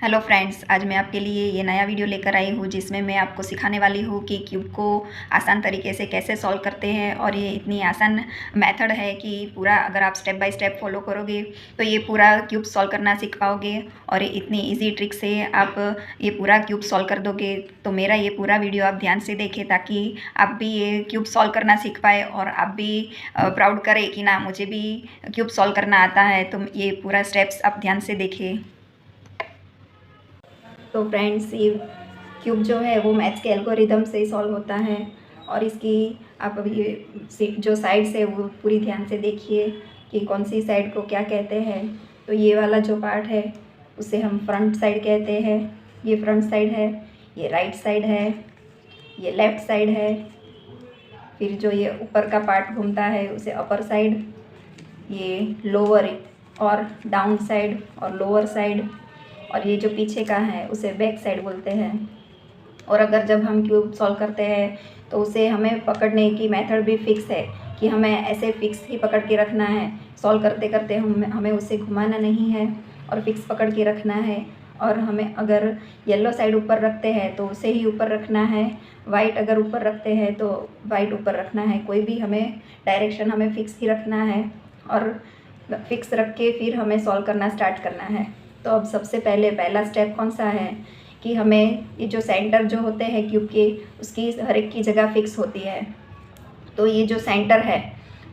Hello friends, आज मैं आपके लिए ये नया वीडियो लेकर आई हूँ जिसमें मैं आपको सिखाने वाली हूँ कि क्यूब को आसान तरीके से कैसे सॉल्व करते हैं। और ये इतनी आसान मेथड है कि पूरा अगर आप स्टेप बाय स्टेप फॉलो करोगे तो ये पूरा क्यूब सॉल्व करना सीख पाओगे। और ये इतनी इजी ट्रिक से आप ये पूरा क्यूब सॉल्व कर दोगे। तो मेरा ये पूरा वीडियो आप ध्यान से देखें ताकि आप भी ये क्यूब सॉल्व करना सीख पाए और आप भी प्राउड करें कि ना मुझे भी क्यूब सॉल्व करना आता है। तो ये पूरा स्टेप्स आप ध्यान से देखें। तो फ्रेंड्स, ये क्यूब जो है वो मैथ्स के एल्गोरिदम से सॉल्व होता है। और इसकी आप अभी ये जो साइड्स है वो पूरी ध्यान से देखिए कि कौन सी साइड को क्या कहते हैं। तो ये वाला जो पार्ट है उसे हम फ्रंट साइड कहते हैं, ये फ्रंट साइड है। ये राइट साइड है, ये लेफ़्ट साइड है। फिर जो ये ऊपर का पार्ट घूमता है उसे अपर साइड, ये लोअर और डाउन साइड और लोअर साइड। और ये जो पीछे का है उसे बैक साइड बोलते हैं। और अगर जब हम क्यूब सॉल्व करते हैं तो उसे हमें पकड़ने की मेथड भी फिक्स है कि हमें ऐसे फिक्स ही पकड़ के रखना है। सॉल्व करते करते हमें उसे घुमाना नहीं है और फिक्स पकड़ के रखना है। और हमें अगर येलो साइड ऊपर रखते हैं तो उसे ही ऊपर रखना है, वाइट अगर ऊपर रखते हैं तो वाइट ऊपर रखना है। कोई भी हमें डायरेक्शन हमें फिक्स ही रखना है और फिक्स रख के फिर हमें सॉल्व करना स्टार्ट करना है। तो अब सबसे पहला स्टेप कौन सा है कि हमें ये जो सेंटर जो होते हैं क्यूब के उसकी हर एक की जगह फिक्स होती है। तो ये जो सेंटर है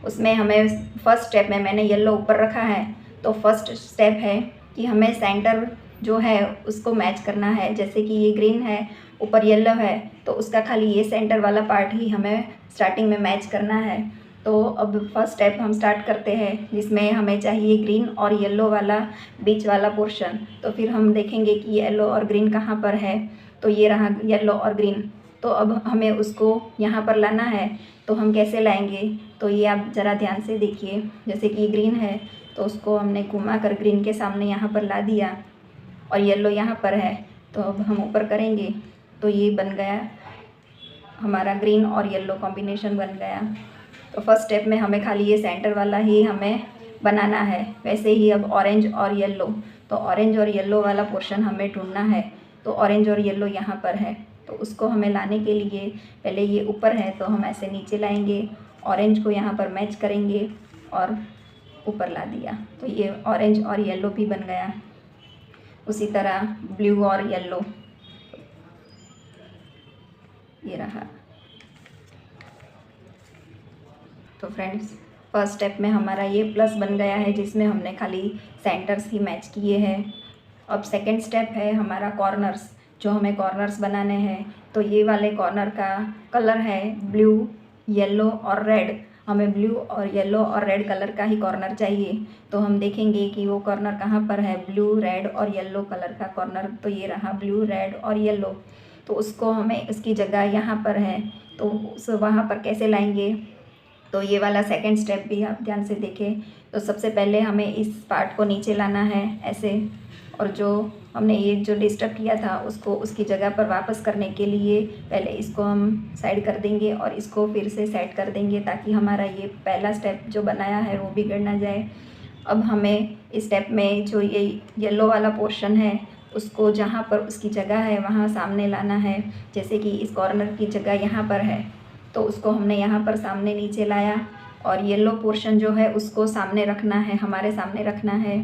उसमें हमें फर्स्ट स्टेप में मैंने येलो ऊपर रखा है। तो फर्स्ट स्टेप है कि हमें सेंटर जो है उसको मैच करना है। जैसे कि ये ग्रीन है, ऊपर येलो है, तो उसका खाली ये सेंटर वाला पार्ट ही हमें स्टार्टिंग में मैच करना है। तो अब फर्स्ट स्टेप हम स्टार्ट करते हैं जिसमें हमें चाहिए ग्रीन और येलो वाला बीच वाला पोर्शन। तो फिर हम देखेंगे कि येलो और ग्रीन कहाँ पर है। तो ये रहा येलो और ग्रीन। तो अब हमें उसको यहाँ पर लाना है। तो हम कैसे लाएंगे, तो ये आप ज़रा ध्यान से देखिए। जैसे कि ग्रीन है तो उसको हमने घुमा कर ग्रीन के सामने यहाँ पर ला दिया और येलो यहाँ पर है। तो अब हम ऊपर करेंगे तो ये बन गया हमारा ग्रीन और येलो कॉम्बिनेशन बन गया। तो फर्स्ट स्टेप में हमें खाली ये सेंटर वाला ही हमें बनाना है। वैसे ही अब ऑरेंज और येलो, तो ऑरेंज और येलो वाला पोर्शन हमें ढूंढना है। तो ऑरेंज और येलो यहाँ पर है, तो उसको हमें लाने के लिए पहले ये ऊपर है तो हम ऐसे नीचे लाएंगे, ऑरेंज को यहाँ पर मैच करेंगे और ऊपर ला दिया। तो ये ऑरेंज और येलो भी बन गया। उसी तरह ब्लू और येलो, ये रहा। तो फ्रेंड्स, फर्स्ट स्टेप में हमारा ये प्लस बन गया है जिसमें हमने खाली सेंटर्स ही मैच किए हैं। अब सेकंड स्टेप है हमारा कॉर्नर्स, जो हमें कॉर्नर्स बनाने हैं। तो ये वाले कॉर्नर का कलर है ब्लू, येलो और रेड। हमें ब्लू और येलो और रेड कलर का ही कॉर्नर चाहिए। तो हम देखेंगे कि वो कॉर्नर कहाँ पर है, ब्लू, रेड और येलो कलर का कॉर्नर। तो ये रहा ब्लू, रेड और येलो। तो उसको हमें इसकी जगह यहाँ पर है, तो उस वहाँ पर कैसे लाएंगे। तो ये वाला सेकंड स्टेप भी आप ध्यान से देखें। तो सबसे पहले हमें इस पार्ट को नीचे लाना है ऐसे, और जो हमने ये जो डिस्टर्ब किया था उसको उसकी जगह पर वापस करने के लिए पहले इसको हम साइड कर देंगे और इसको फिर से सेट कर देंगे ताकि हमारा ये पहला स्टेप जो बनाया है वो बिगड़ ना जाए। अब हमें इस स्टेप में जो ये येलो वाला पोर्शन है उसको जहाँ पर उसकी जगह है वहाँ सामने लाना है। जैसे कि इस कॉर्नर की जगह यहाँ पर है तो उसको हमने यहाँ पर सामने नीचे लाया और येलो पोर्शन जो है उसको सामने रखना है, हमारे सामने रखना है।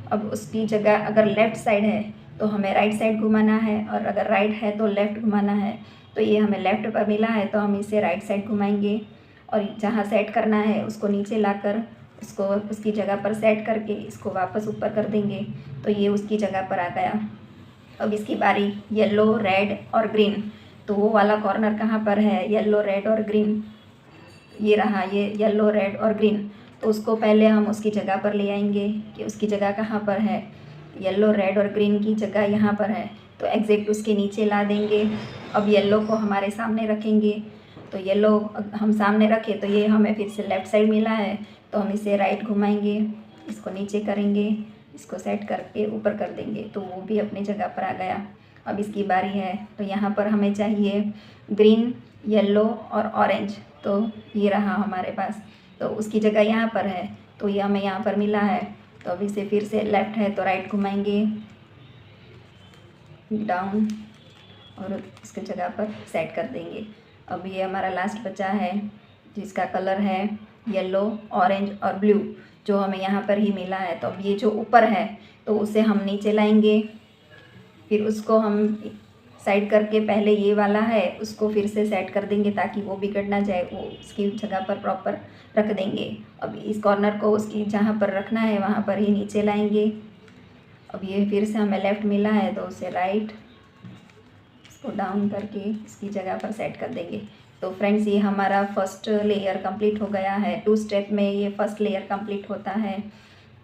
अब उसकी जगह अगर लेफ़्ट साइड है तो हमें राइट साइड घुमाना है और अगर राइट है तो लेफ़्ट घुमाना है। तो ये हमें लेफ़्ट पर मिला है तो हम इसे राइट साइड घुमाएंगे और जहाँ सेट करना है उसको नीचे लाकर उसको उसकी जगह पर सेट करके इसको वापस ऊपर कर देंगे। तो ये उसकी जगह पर आ गया। अब इसकी बारी येलो, रेड और ग्रीन। तो वो वाला कॉर्नर कहाँ पर है, येलो, रेड और ग्रीन। ये रहा, ये येलो, रेड और ग्रीन। तो उसको पहले हम उसकी जगह पर ले आएंगे कि उसकी जगह कहाँ पर है। येलो, रेड और ग्रीन की जगह यहाँ पर है तो एग्जैक्ट उसके नीचे ला देंगे। अब येलो को हमारे सामने रखेंगे। तो येलो हम सामने रखें तो ये हमें फिर से लेफ़्ट साइड मिला है तो हम इसे राइट घुमाएंगे, इसको नीचे करेंगे, इसको सेट करके ऊपर कर देंगे तो वो भी अपनी जगह पर आ गया। अब इसकी बारी है तो यहाँ पर हमें चाहिए ग्रीन, येलो और ऑरेंज। तो ये रहा हमारे पास, तो उसकी जगह यहाँ पर है तो ये हमें यहाँ पर मिला है। तो अब इसे फिर से लेफ़्ट है तो राइट घुमाएंगे, डाउन और इसके जगह पर सेट कर देंगे। अब ये हमारा लास्ट बचा है जिसका कलर है येलो, ऑरेंज और ब्लू, जो हमें यहाँ पर ही मिला है। तो अब ये जो ऊपर है तो उसे हम नीचे लाएंगे, फिर उसको हम साइड करके पहले ये वाला है उसको फिर से सेट कर देंगे ताकि वो बिगड़ ना जाए, वो उसकी जगह पर प्रॉपर रख देंगे। अब इस कॉर्नर को उसकी जहाँ पर रखना है वहाँ पर ही नीचे लाएंगे। अब ये फिर से हमें लेफ़्ट मिला है तो उसे राइट, इसको डाउन करके इसकी जगह पर सेट कर देंगे। तो फ्रेंड्स ये हमारा फर्स्ट लेयर कंप्लीट हो गया है। 2 स्टेप में ये फर्स्ट लेयर कंप्लीट होता है,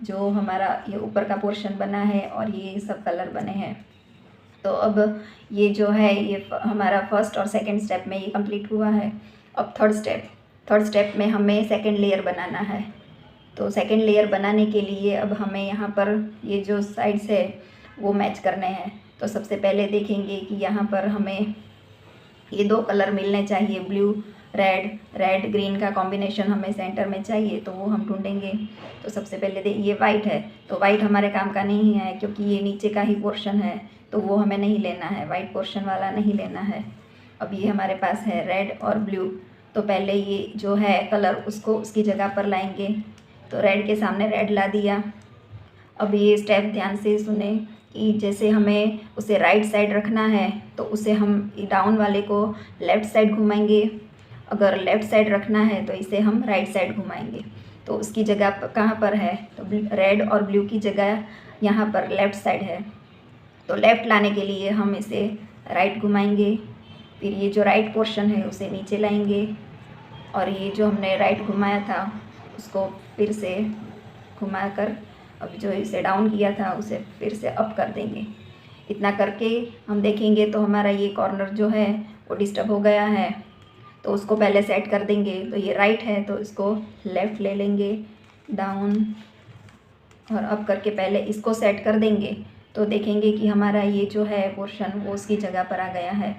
जो हमारा ये ऊपर का पोर्शन बना है और ये सब कलर बने हैं। तो अब ये जो है ये हमारा फर्स्ट और सेकंड स्टेप में ये कंप्लीट हुआ है। अब थर्ड स्टेप में हमें सेकंड लेयर बनाना है। तो सेकंड लेयर बनाने के लिए अब हमें यहाँ पर ये जो साइड्स है वो मैच करने हैं। तो सबसे पहले देखेंगे कि यहाँ पर हमें ये 2 कलर मिलने चाहिए, ब्लू रेड ग्रीन का कॉम्बिनेशन हमें सेंटर में चाहिए, तो वो हम ढूंढेंगे। तो सबसे पहले ये वाइट है, तो वाइट हमारे काम का नहीं है क्योंकि ये नीचे का ही पोर्शन है, तो वो हमें नहीं लेना है, वाइट पोर्शन वाला नहीं लेना है। अब ये हमारे पास है रेड और ब्लू, तो पहले ये जो है कलर उसको उसकी जगह पर लाएंगे। तो रेड के सामने रेड ला दिया। अब ये स्टेप ध्यान से सुने कि जैसे हमें उसे राइट साइड रखना है तो उसे हम डाउन वाले को लेफ़्ट साइड घुमाएंगे, अगर लेफ़्ट साइड रखना है तो इसे हम राइट साइड घुमाएंगे। तो उसकी जगह कहाँ पर है, तो रेड और ब्लू की जगह यहाँ पर लेफ़्ट साइड है। तो लेफ़्ट लाने के लिए हम इसे राइट घुमाएंगे, फिर ये जो राइट पोर्शन है उसे नीचे लाएंगे और ये जो हमने राइट घुमाया था उसको फिर से घुमाकर अब जो इसे डाउन किया था उसे फिर से अप कर देंगे। इतना करके हम देखेंगे तो हमारा ये कॉर्नर जो है वो डिस्टर्ब हो गया है, तो उसको पहले सेट कर देंगे। तो ये राइट है तो इसको लेफ़्ट ले लेंगे, डाउन और अप करके पहले इसको सेट कर देंगे। तो देखेंगे कि हमारा ये जो है पोर्शन वो उसकी जगह पर आ गया है।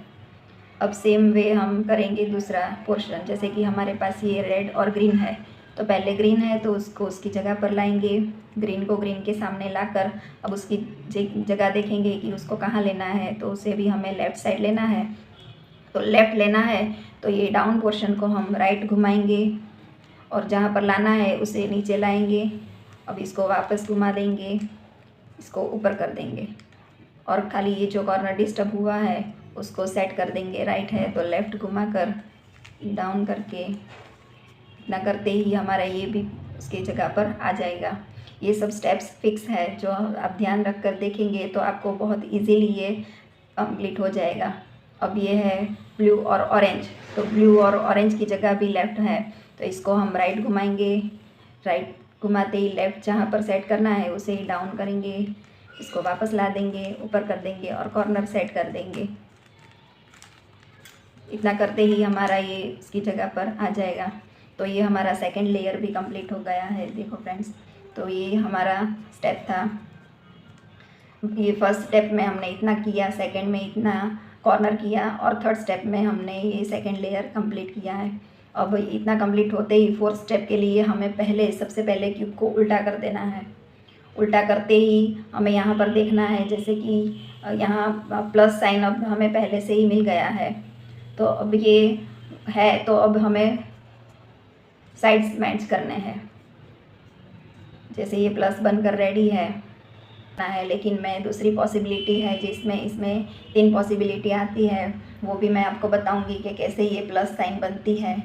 अब सेम वे हम करेंगे दूसरा पोर्शन, जैसे कि हमारे पास ये रेड और ग्रीन है, तो पहले ग्रीन है तो उसको उसकी जगह पर लाएंगे, ग्रीन को ग्रीन के सामने लाकर अब उसकी जगह देखेंगे कि उसको कहाँ लेना है, तो उसे भी हमें लेफ़्ट साइड लेना है। तो लेफ़्ट लेना है तो ये डाउन पोर्शन को हम राइट घुमाएंगे और जहाँ पर लाना है उसे नीचे लाएंगे। अब इसको वापस घुमा देंगे, इसको ऊपर कर देंगे और खाली ये जो कॉर्नर डिस्टर्ब हुआ है उसको सेट कर देंगे। राइट है तो लेफ़्ट घुमा कर डाउन करके, इतना करते ही हमारा ये भी उसकी जगह पर आ जाएगा। ये सब स्टेप्स फिक्स है, जो आप ध्यान रख कर देखेंगे तो आपको बहुत इजीली ये कंप्लीट हो जाएगा। अब ये है ब्लू और ऑरेंज, तो ब्लू और ऑरेंज की जगह भी लेफ़्ट है, तो इसको हम राइट घुमाएंगे, राइट घुमाते ही लेफ़्ट जहाँ पर सेट करना है उसे ही डाउन करेंगे, इसको वापस ला देंगे, ऊपर कर देंगे और कॉर्नर सेट कर देंगे। इतना करते ही हमारा ये इसकी जगह पर आ जाएगा। तो ये हमारा सेकंड लेयर भी कंप्लीट हो गया है। देखो फ्रेंड्स, तो ये हमारा स्टेप था। ये फर्स्ट स्टेप में हमने इतना किया, सेकंड में इतना कॉर्नर किया और थर्ड स्टेप में हमने ये सेकंड लेयर कंप्लीट किया है। अब इतना कंप्लीट होते ही फोर्थ स्टेप के लिए हमें सबसे पहले क्यूब को उल्टा कर देना है। उल्टा करते ही हमें यहाँ पर देखना है, जैसे कि यहाँ प्लस साइन अब हमें पहले से ही मिल गया है, तो अब ये है तो अब हमें साइड्स मैच करने हैं। जैसे ये प्लस बनकर रेडी है, लेकिन मैं दूसरी पॉसिबिलिटी है जिसमें इसमें 3 पॉसिबिलिटी आती है, वो भी मैं आपको बताऊंगी कि कैसे ये प्लस साइन बनती है।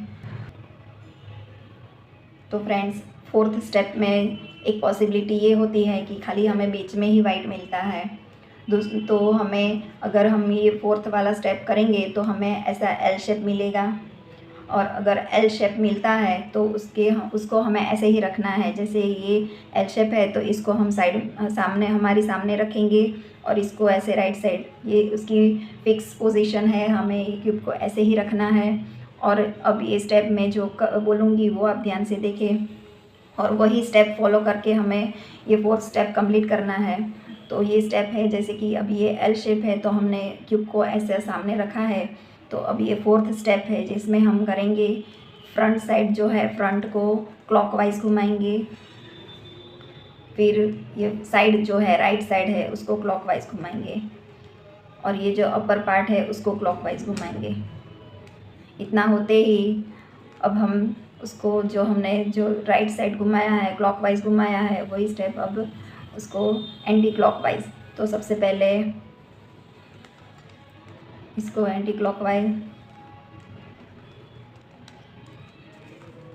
तो फ्रेंड्स, फोर्थ स्टेप में एक पॉसिबिलिटी ये होती है कि खाली हमें बीच में ही वाइट मिलता है। तो हमें अगर हम ये फोर्थ वाला स्टेप करेंगे तो हमें ऐसा एल शेप मिलेगा, और अगर एल शेप मिलता है तो उसको हमें ऐसे ही रखना है। जैसे ये एल शेप है तो इसको हम हमारी सामने रखेंगे और इसको ऐसे राइट साइड, ये उसकी फिक्स पोजीशन है, हमें ये क्यूब को ऐसे ही रखना है। और अब ये स्टेप में जो बोलूँगी वो आप ध्यान से देखें और वही स्टेप फॉलो करके हमें ये फोर्थ स्टेप कंप्लीट करना है। तो ये स्टेप है, जैसे कि अब ये एल शेप है तो हमने क्यूब को ऐसे सामने रखा है। तो अब ये फोर्थ स्टेप है जिसमें हम करेंगे फ्रंट साइड जो है, फ्रंट को क्लॉकवाइज घुमाएंगे, फिर ये साइड जो है राइट साइड है उसको क्लॉकवाइज घुमाएंगे। और ये जो अपर पार्ट है उसको क्लॉकवाइज घुमाएंगे। इतना होते ही अब हम उसको जो हमने जो राइट साइड घुमाया है, क्लॉकवाइज घुमाया है, वही स्टेप अब उसको एंटी क्लॉकवाइज। तो सबसे पहले इसको एंटी क्लॉकवाइज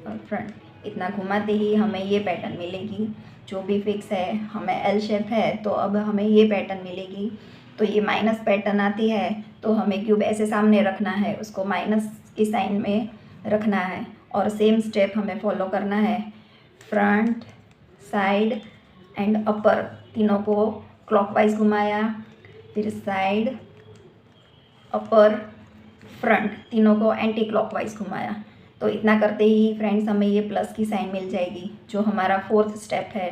और फ्रंट इतना घुमाते ही हमें ये पैटर्न मिलेगी। जो भी फिक्स है, हमें एल शेप है तो अब हमें ये पैटर्न मिलेगी। तो ये माइनस पैटर्न आती है तो हमें क्यूब ऐसे सामने रखना है, उसको माइनस की साइन में रखना है और सेम स्टेप हमें फॉलो करना है। फ्रंट, साइड एंड अपर तीनों को क्लॉकवाइज घुमाया, फिर साइड, अपर, फ्रंट तीनों को एंटी क्लॉकवाइज घुमाया। तो इतना करते ही फ्रेंड्स हमें ये प्लस की साइन मिल जाएगी, जो हमारा फोर्थ स्टेप है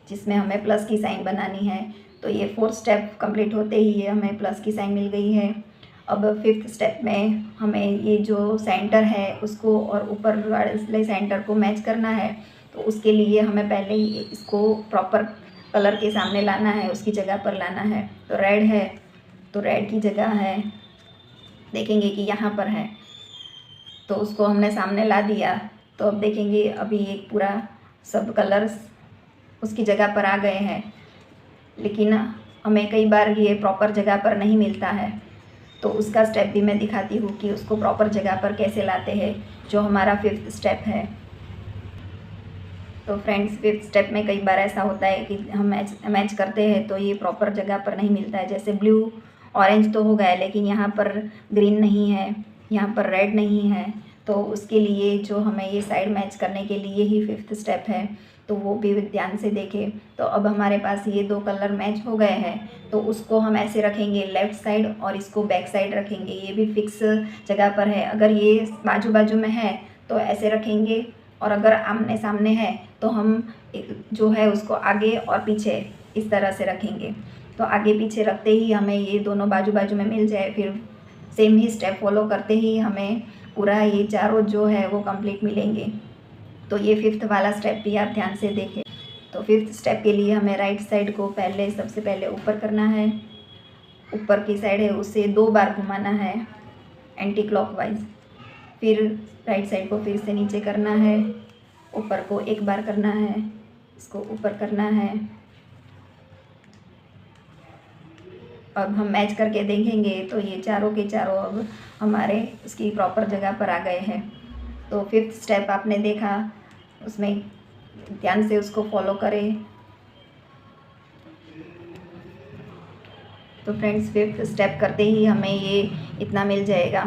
जिसमें हमें प्लस की साइन बनानी है। तो ये फोर्थ स्टेप कंप्लीट होते ही ये हमें प्लस की साइन मिल गई है। अब फिफ्थ स्टेप में हमें ये जो सेंटर है उसको और ऊपर वाले सेंटर को मैच करना है। तो उसके लिए हमें पहले ही इसको प्रॉपर कलर के सामने लाना है, उसकी जगह पर लाना है। तो रेड है तो रेड की जगह है, देखेंगे कि यहाँ पर है तो उसको हमने सामने ला दिया। तो अब देखेंगे अभी एक पूरा सब कलर्स उसकी जगह पर आ गए हैं, लेकिन हमें कई बार ये प्रॉपर जगह पर नहीं मिलता है। तो उसका स्टेप भी मैं दिखाती हूँ कि उसको प्रॉपर जगह पर कैसे लाते हैं, जो हमारा फिफ्थ स्टेप है। तो फ्रेंड्स फिफ्थ स्टेप में कई बार ऐसा होता है कि हम मैच करते हैं तो ये प्रॉपर जगह पर नहीं मिलता है। जैसे ब्लू ऑरेंज तो हो गया, लेकिन यहाँ पर ग्रीन नहीं है, यहाँ पर रेड नहीं है। तो उसके लिए जो हमें ये साइड मैच करने के लिए ही फिफ्थ स्टेप है, तो वो भी ध्यान से देखें। तो अब हमारे पास ये दो कलर मैच हो गए हैं, तो उसको हम ऐसे रखेंगे लेफ़्ट साइड और इसको बैक साइड रखेंगे। ये भी फिक्स जगह पर है। अगर ये बाजू बाजू में है तो ऐसे रखेंगे, और अगर आमने सामने है तो हम जो है उसको आगे और पीछे इस तरह से रखेंगे। तो आगे पीछे रखते ही हमें ये दोनों बाजू बाजू में मिल जाए, फिर सेम ही स्टेप फॉलो करते ही हमें पूरा ये चारों जो है वो कंप्लीट मिलेंगे। तो ये फिफ्थ वाला स्टेप भी आप ध्यान से देखें। तो फिफ्थ स्टेप के लिए हमें राइट साइड को सबसे पहले ऊपर करना है, ऊपर की साइड है उसे 2 बार घुमाना है एंटी क्लॉकवाइज। फिर राइट साइड को फिर से नीचे करना है, ऊपर को 1 बार करना है, इसको ऊपर करना है। अब हम मैच करके देखेंगे तो ये चारों के चारों अब हमारे उसकी प्रॉपर जगह पर आ गए हैं। तो फिफ्थ स्टेप आपने देखा, उसमें ध्यान से उसको फॉलो करें। तो फ्रेंड्स फिफ्थ स्टेप करते ही हमें ये इतना मिल जाएगा।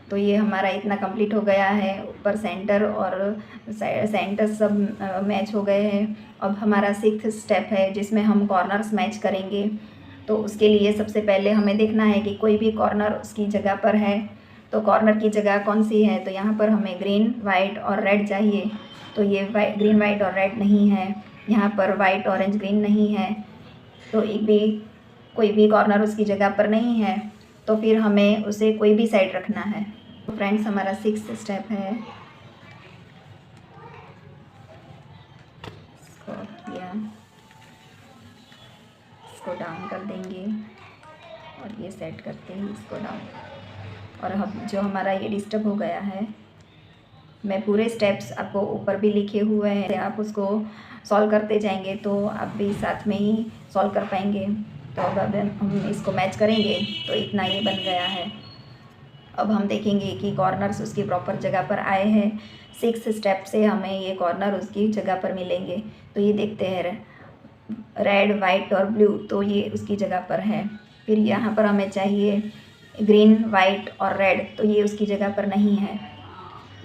तो ये हमारा इतना कंप्लीट हो गया है, ऊपर सेंटर और सेंटर सब मैच हो गए हैं। अब हमारा सिक्स्थ स्टेप है जिसमें हम कॉर्नर्स मैच करेंगे। तो उसके लिए सबसे पहले हमें देखना है कि कोई भी कॉर्नर उसकी जगह पर है। तो कॉर्नर की जगह कौन सी है, तो यहाँ पर हमें ग्रीन, वाइट और रेड चाहिए। तो ये ग्रीन, वाइट और रेड नहीं है, यहाँ पर वाइट, ऑरेंज, ग्रीन नहीं है। तो कोई भी कॉर्नर उसकी जगह पर नहीं है, तो फिर हमें उसे कोई भी साइड रखना है। तो फ्रेंड्स हमारा सिक्स्थ स्टेप है, इसको किया, इसको डाउन कर देंगे और ये सेट करते हैं इसको डाउन। और हम जो हमारा ये डिस्टर्ब हो गया है, मैं पूरे स्टेप्स आपको ऊपर भी लिखे हुए हैं, आप उसको सॉल्व करते जाएंगे तो आप भी साथ में ही सॉल्व कर पाएंगे। तो अब हम इसको मैच करेंगे तो इतना ये बन गया है। अब हम देखेंगे कि कॉर्नर्स उसकी प्रॉपर जगह पर आए हैं। सिक्स स्टेप से हमें ये कॉर्नर उसकी जगह पर मिलेंगे। तो ये देखते हैं रेड, वाइट और ब्लू, तो ये उसकी जगह पर है। फिर यहाँ पर हमें चाहिए ग्रीन, वाइट और रेड, तो ये उसकी जगह पर नहीं है,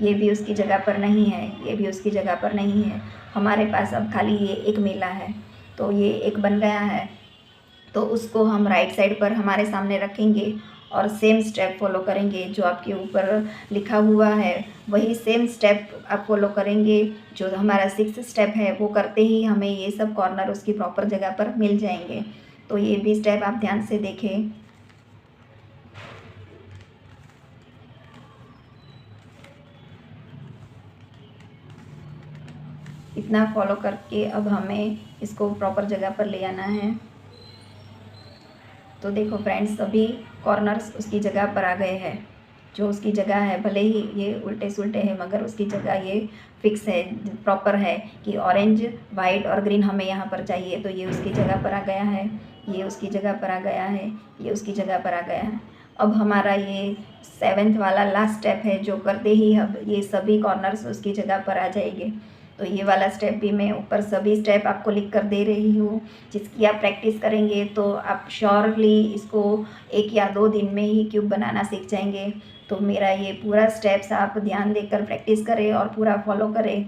ये भी उसकी जगह पर नहीं है, ये भी उसकी जगह पर नहीं है। हमारे पास अब खाली ये एक मिला है, तो ये एक बन गया है। तो उसको हम राइट साइड पर हमारे सामने रखेंगे और सेम स्टेप फॉलो करेंगे। जो आपके ऊपर लिखा हुआ है वही सेम स्टेप आप फॉलो करेंगे। जो हमारा सिक्स्थ स्टेप है वो करते ही हमें ये सब कॉर्नर उसकी प्रॉपर जगह पर मिल जाएंगे। तो ये भी स्टेप आप ध्यान से देखें। इतना फॉलो करके अब हमें इसको प्रॉपर जगह पर ले आना है। तो देखो फ्रेंड्स, सभी कॉर्नर्स उसकी जगह पर आ गए हैं। जो उसकी जगह है, भले ही ये उल्टे सुल्टे हैं मगर उसकी जगह ये फिक्स है, प्रॉपर है कि ऑरेंज, वाइट और ग्रीन हमें यहाँ पर चाहिए। तो ये उसकी जगह पर आ गया है, ये उसकी जगह पर आ गया है, ये उसकी जगह पर आ गया है। अब हमारा ये 7th वाला लास्ट स्टेप है, जो करते ही अब ये सभी कॉर्नर्स उसकी जगह पर आ जाएंगे। तो ये वाला स्टेप भी मैं ऊपर सभी स्टेप आपको लिख कर दे रही हूँ, जिसकी आप प्रैक्टिस करेंगे तो आप श्योरली इसको 1 या 2 दिन में ही क्यूब बनाना सीख जाएंगे। तो मेरा ये पूरा स्टेप्स आप ध्यान देकर प्रैक्टिस करें और पूरा फॉलो करें,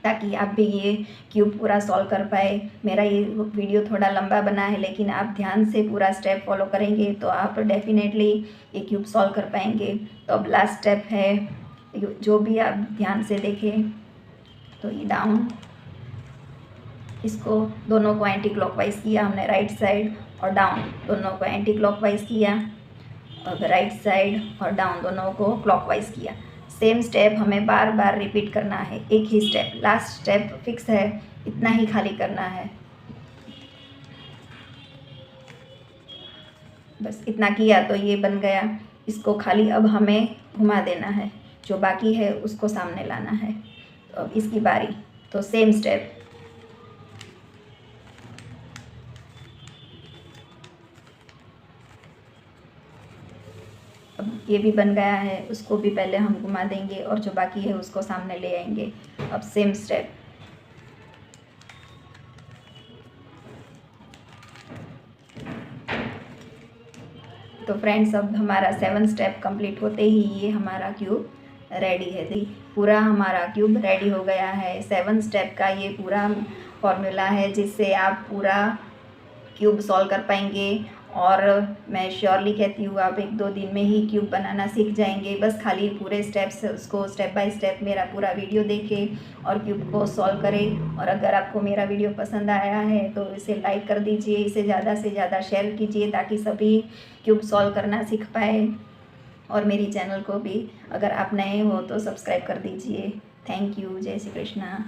ताकि आप भी ये क्यूब पूरा सॉल्व कर पाए। मेरा ये वीडियो थोड़ा लंबा बना है, लेकिन आप ध्यान से पूरा स्टेप फॉलो करेंगे तो आप डेफिनेटली ये क्यूब सॉल्व कर पाएंगे। तो अब लास्ट स्टेप है, जो भी आप ध्यान से देखें। तो ये डाउन, इसको दोनों को एंटी क्लॉकवाइज किया हमने, राइट साइड और डाउन दोनों को एंटी क्लॉकवाइज किया, और राइट साइड और डाउन दोनों को क्लॉकवाइज किया। सेम स्टेप हमें बार बार रिपीट करना है, एक ही स्टेप, लास्ट स्टेप फिक्स है, इतना ही खाली करना है। बस इतना किया तो ये बन गया। इसको खाली अब हमें घुमा देना है, जो बाकी है उसको सामने लाना है। तो अब इसकी बारी, तो सेम स्टेप। अब ये भी बन गया है, उसको भी पहले हम घुमा देंगे और जो बाकी है उसको सामने ले आएंगे। अब सेम स्टेप। तो फ्रेंड्स, अब हमारा 7 स्टेप कंप्लीट होते ही ये हमारा क्यूब रेडी है। पूरा हमारा क्यूब रेडी हो गया है। 7 स्टेप का ये पूरा फॉर्मूला है, जिससे आप पूरा क्यूब सॉल्व कर पाएंगे। और मैं श्योरली कहती हूँ आप 1-2 दिन में ही क्यूब बनाना सीख जाएंगे। बस खाली पूरे स्टेप्स उसको स्टेप बाय स्टेप मेरा पूरा वीडियो देखें और क्यूब को सॉल्व करें। और अगर आपको मेरा वीडियो पसंद आया है तो इसे लाइक कर दीजिए, इसे ज़्यादा से ज़्यादा शेयर कीजिए, ताकि सभी क्यूब सॉल्व करना सीख पाए। और मेरी चैनल को भी अगर आप नए हो तो सब्सक्राइब कर दीजिए। Thank you. जय श्री कृष्णा।